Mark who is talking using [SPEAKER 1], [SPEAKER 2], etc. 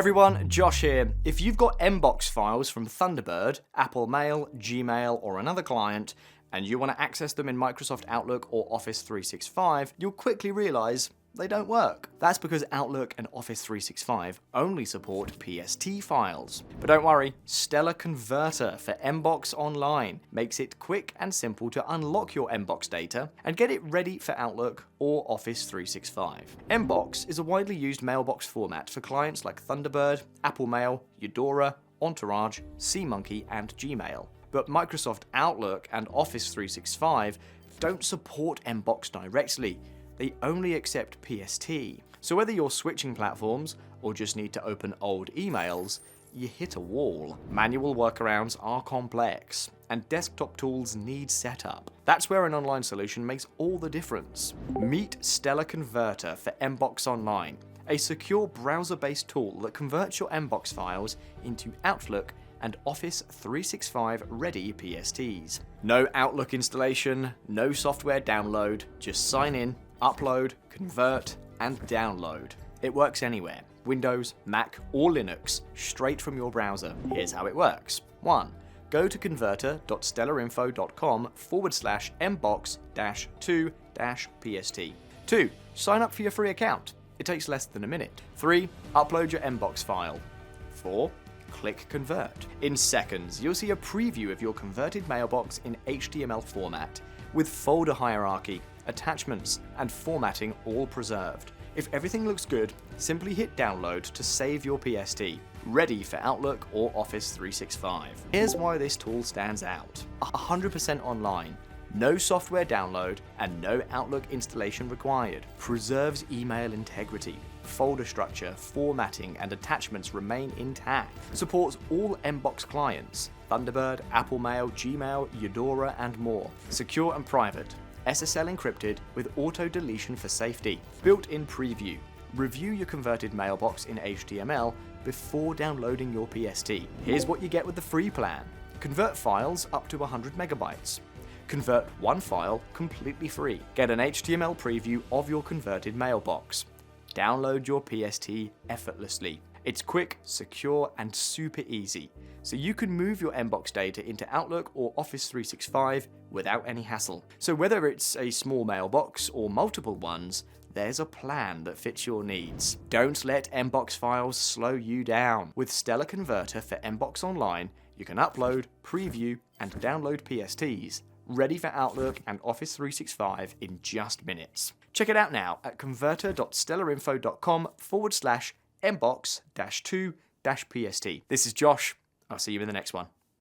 [SPEAKER 1] everyone, Josh here. If you've got Mbox files from Thunderbird, Apple Mail, Gmail, or another client, and you want to access them in Microsoft Outlook or Office 365, you'll quickly realize they don't work. That's because Outlook and Office 365 only support PST files. But don't worry, Stellar Converter for Mbox Online makes it quick and simple to unlock your Mbox data and get it ready for Outlook or Office 365. Mbox is a widely used mailbox format for clients like Thunderbird, Apple Mail, Eudora, Entourage, SeaMonkey, and Gmail. But Microsoft Outlook and Office 365 don't support Mbox directly. They only accept PST. So whether you're switching platforms or just need to open old emails, you hit a wall. Manual workarounds are complex, and desktop tools need setup. That's where an online solution makes all the difference. Meet Stellar Converter for Mbox Online, a secure browser-based tool that converts your Mbox files into Outlook and Office 365 ready PSTs. No Outlook installation, no software download, just sign in, upload, convert, and download. It works anywhere, Windows, Mac, or Linux, straight from your browser. Here's how it works. 1. Go to converter.stellarinfo.com/mbox-2-PST. 2. Sign up for your free account. It takes less than a minute. 3. Upload your Mbox file. 4. Click Convert. In seconds, you'll see a preview of your converted mailbox in HTML format, with folder hierarchy, attachments, and formatting all preserved. If everything looks good, simply hit download to save your PST, ready for Outlook or Office 365. Here's why this tool stands out. 100% online, no software download, and no Outlook installation required. Preserves email integrity. Folder structure, formatting, and attachments remain intact. Supports all Mbox clients, Thunderbird, Apple Mail, Gmail, Eudora, and more. Secure and private. SSL encrypted with auto deletion for safety. Built-in preview. Review your converted mailbox in HTML before downloading your PST. Here's what you get with the free plan. Convert files up to 100 megabytes. Convert one file completely free. Get an HTML preview of your converted mailbox. Download your PST effortlessly. It's quick, secure, and super easy, so you can move your Mbox data into Outlook or Office 365 without any hassle. So whether it's a small mailbox or multiple ones, there's a plan that fits your needs. Don't let Mbox files slow you down. With Stellar Converter for Mbox Online, you can upload, preview, and download PSTs, ready for Outlook and Office 365 in just minutes. Check it out now at converter.stellarinfo.com/Mbox-2-PST. This is Josh. I'll see you in the next one.